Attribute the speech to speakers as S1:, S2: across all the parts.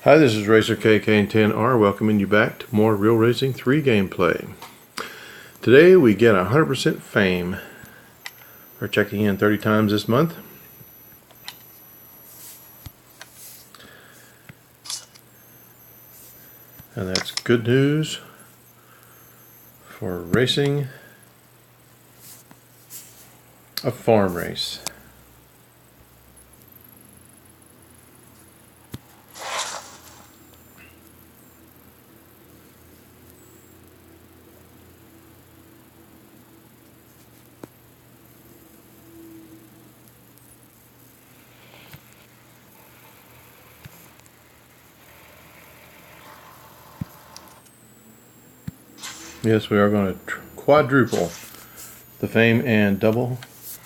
S1: Hi, this is Racer KK10R welcoming you back to more Real Racing 3 gameplay. Today we get 100% fame. We're checking in 30 times this month. And that's good news for racing a farm race. Yes, we are going to quadruple the fame and double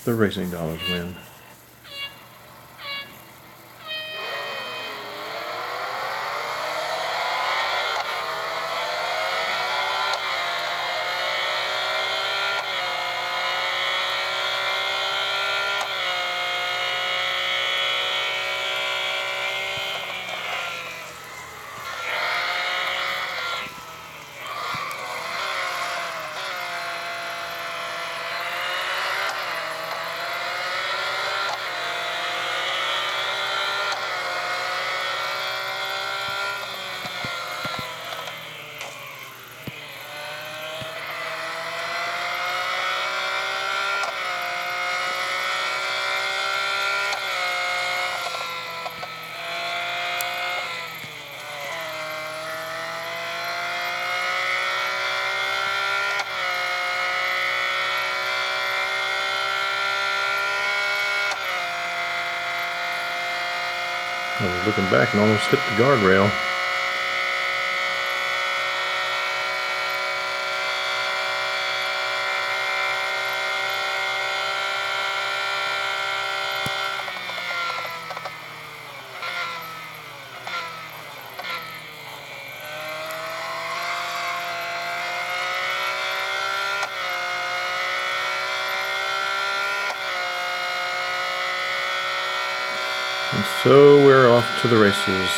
S1: the racing dollars win. I was looking back and almost hit the guardrail. And so we're off to the races.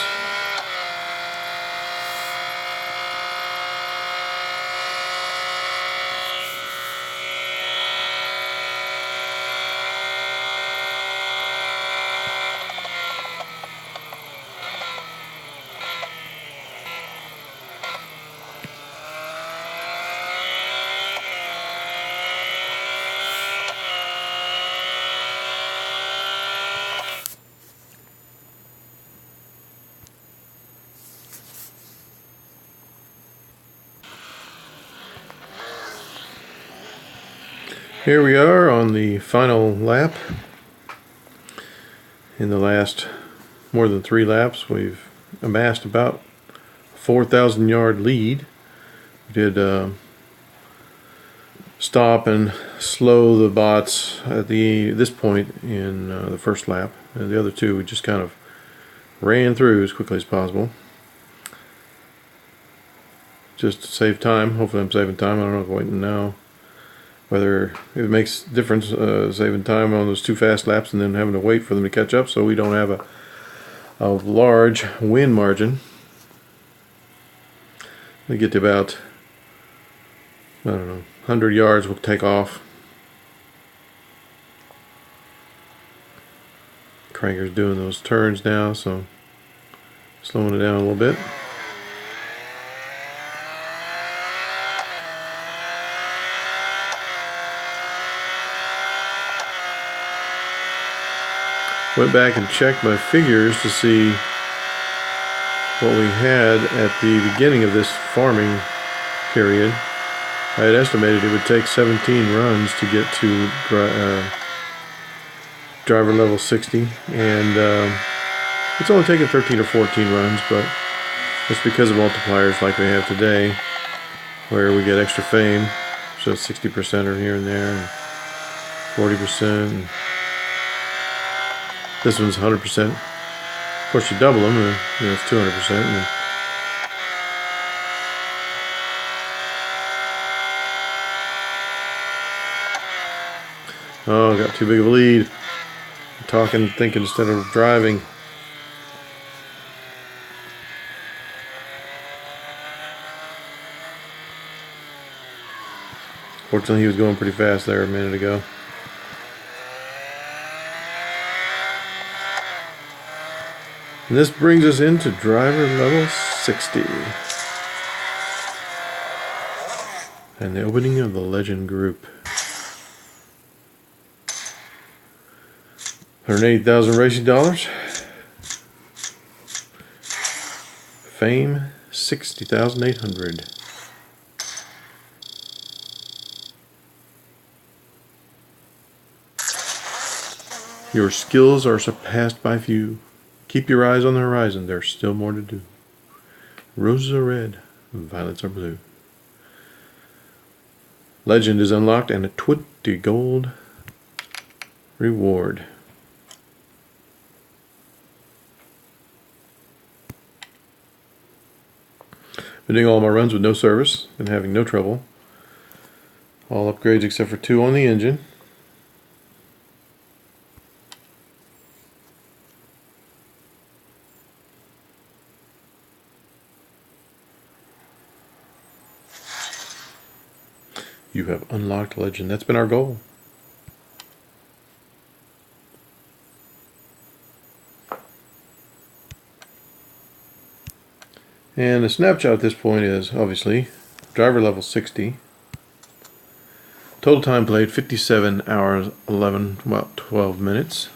S1: Here we are on the final lap. In the last more than 3 laps, we've amassed about a 4,000 yard lead. We did stop and slow the bots at this point in the first lap, and the other two we just kind of ran through as quickly as possible, just to save time. Hopefully I'm saving time. I don't know, waiting now whether it makes a difference saving time on those 2 fast laps and then having to wait for them to catch up, so we don't have a large win margin. We get to about, I don't know, 100 yards, we'll take off. Cranker's doing those turns now, so slowing it down a little bit. Went back and checked my figures to see what we had at the beginning of this farming period. I had estimated it would take 17 runs to get to driver level 60, and it's only taken 13 or 14 runs, but it's because of multipliers like we have today, where we get extra fame, so 60% or here and there, and 40%. And this one's 100%. Of course, you double them, and it's 200%. And oh, got too big of a lead. I'm talking, thinking instead of driving. Fortunately, he was going pretty fast there a minute ago. And this brings us into driver level 60. And the opening of the Legend group. 180,000 racing dollars. Fame 60,800. Your skills are surpassed by few. Keep your eyes on the horizon, there's still more to do. Roses are red, violets are blue. Legend is unlocked and a 20 gold reward. Been doing all my runs with no service and having no trouble. All upgrades except for 2 on the engine. You have unlocked Legend. That's been our goal. And the snapshot at this point is obviously driver level 60. Total time played 57 hours 12 minutes.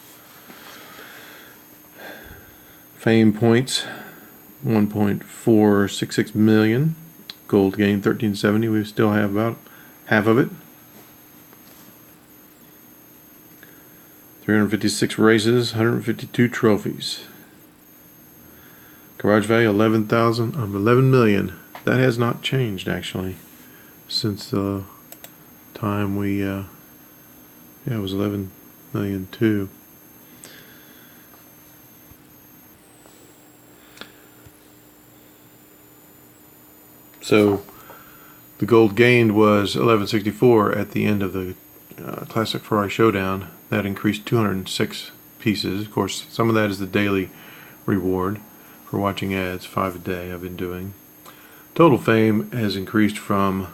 S1: Fame points 1.466 million. Gold gain 1370. We still have about half of it. 356 races, 152 trophies. Garage value 11 million. That has not changed actually since the time we yeah, it was 11 million too. So the gold gained was 1164 at the end of the Classic Ferrari Showdown. That increased 206 pieces. Of course, some of that is the daily reward for watching ads, 5 a day I've been doing. Total fame has increased from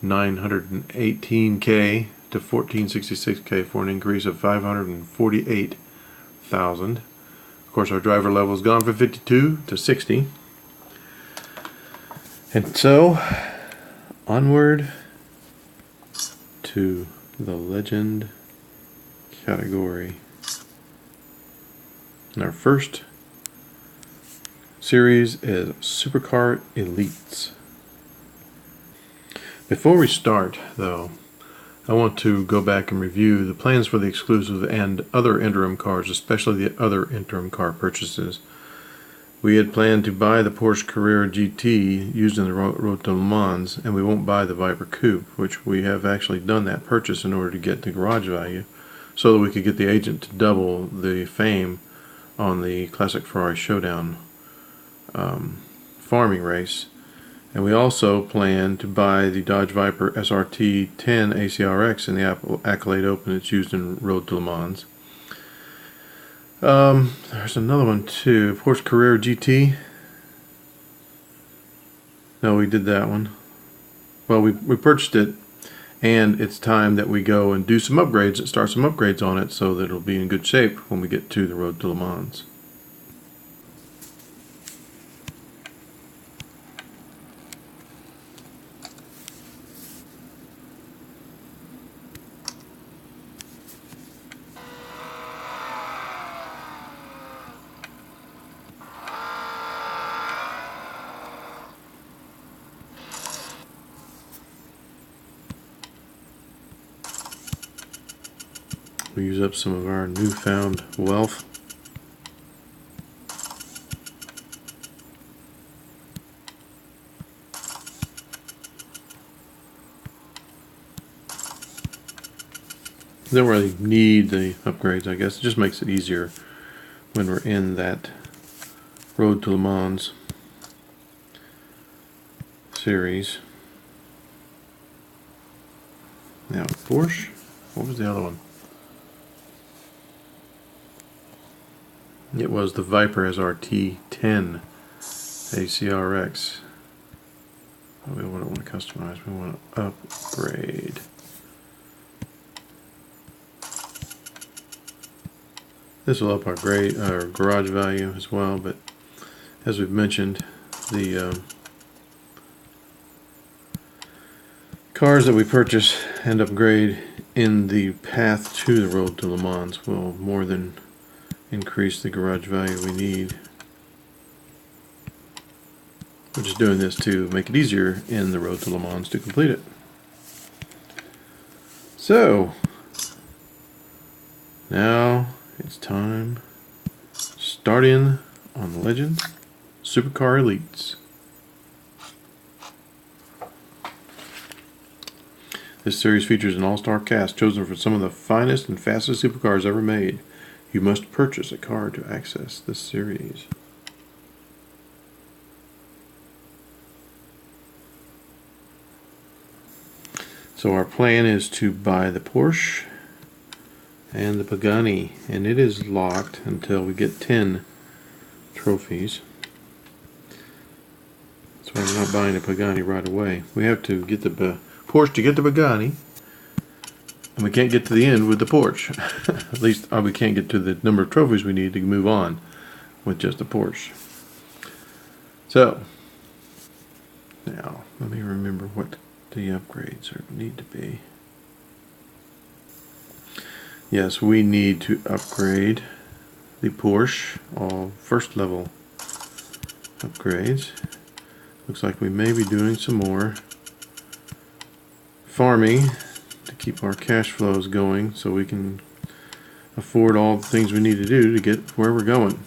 S1: 918K to 1466K for an increase of 548,000. Of course, our driver level has gone from 52 to 60. And so, onward to the Legend category. And our first series is Supercar Elites. Before we start, though, I want to go back and review the plans for the exclusive and other interim cars, especially the other interim car purchases. We had planned to buy the Porsche Carrera GT used in the Road to Le Mans, and we won't buy the Viper Coupe, which we have actually done that purchase in order to get the garage value, so that we could get the agent to double the fame on the Classic Ferrari Showdown farming race. And we also plan to buy the Dodge Viper SRT 10 ACRX in the Accolade Open. It's used in Road to Le Mans. There's another one too, Porsche Carrera GT. No, we did that one. Well, we purchased it, and it's time that we go and do some upgrades, start some upgrades on it, so that it'll be in good shape when we get to the Road to Le Mans. We use up some of our newfound wealth. Don't really need the upgrades, I guess. It just makes it easier when we're in that Road to Le Mans series. Now, Porsche, what was the other one? It was the Viper SRT 10 ACRX. We don't want to customize, we want to upgrade. This will up our garage value as well, but as we've mentioned, the cars that we purchase and upgrade in the path to the road to Le Mans will more than increase the garage value we need. We're just doing this to make it easier in the road to Le Mans to complete it. So, now it's time to start in on the Legends Supercar Elites. This series features an all-star cast chosen from some of the finest and fastest supercars ever made. You must purchase a car to access this series. So our plan is to buy the Porsche and the Pagani, and it is locked until we get 10 trophies. That's why we're not buying the Pagani right away. We have to get the Porsche to get the Pagani, and we can't get to the end with the Porsche. At least we can't get to the number of trophies we need to move on with just the Porsche. So, now let me remember what the upgrades need to be. Yes, we need to upgrade the Porsche, all first level upgrades. Looks like we may be doing some more farming to keep our cash flows going so we can afford all the things we need to do to get where we're going.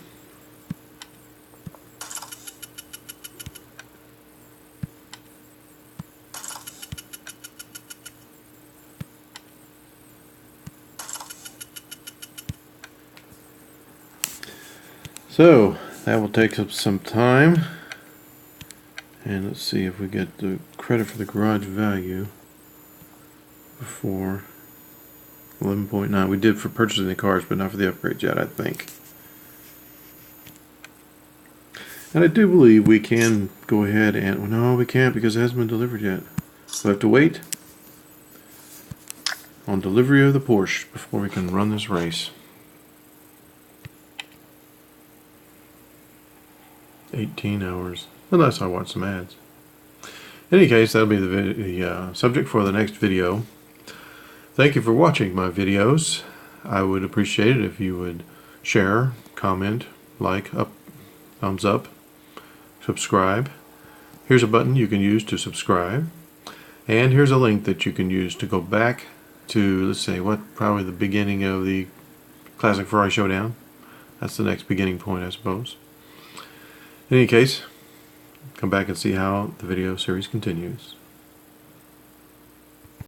S1: So that will take up some time, and let's see if we get the credit for the garage value before 11.9. We did for purchasing the cars, but not for the upgrades yet, I think. And I do believe we can go ahead and, well, no, we can't because it hasn't been delivered yet. We have to wait on delivery of the Porsche before we can run this race. 18 hours, unless I watch some ads. In any case, that'll be the subject for the next video. Thank you for watching my videos. I would appreciate it if you would share, comment, like, thumbs up, subscribe. Here's a button you can use to subscribe, and here's a link that you can use to go back to, let's say, probably the beginning of the classic Ferrari Showdown. That's the next beginning point, I suppose. In any case, come back and see how the video series continues.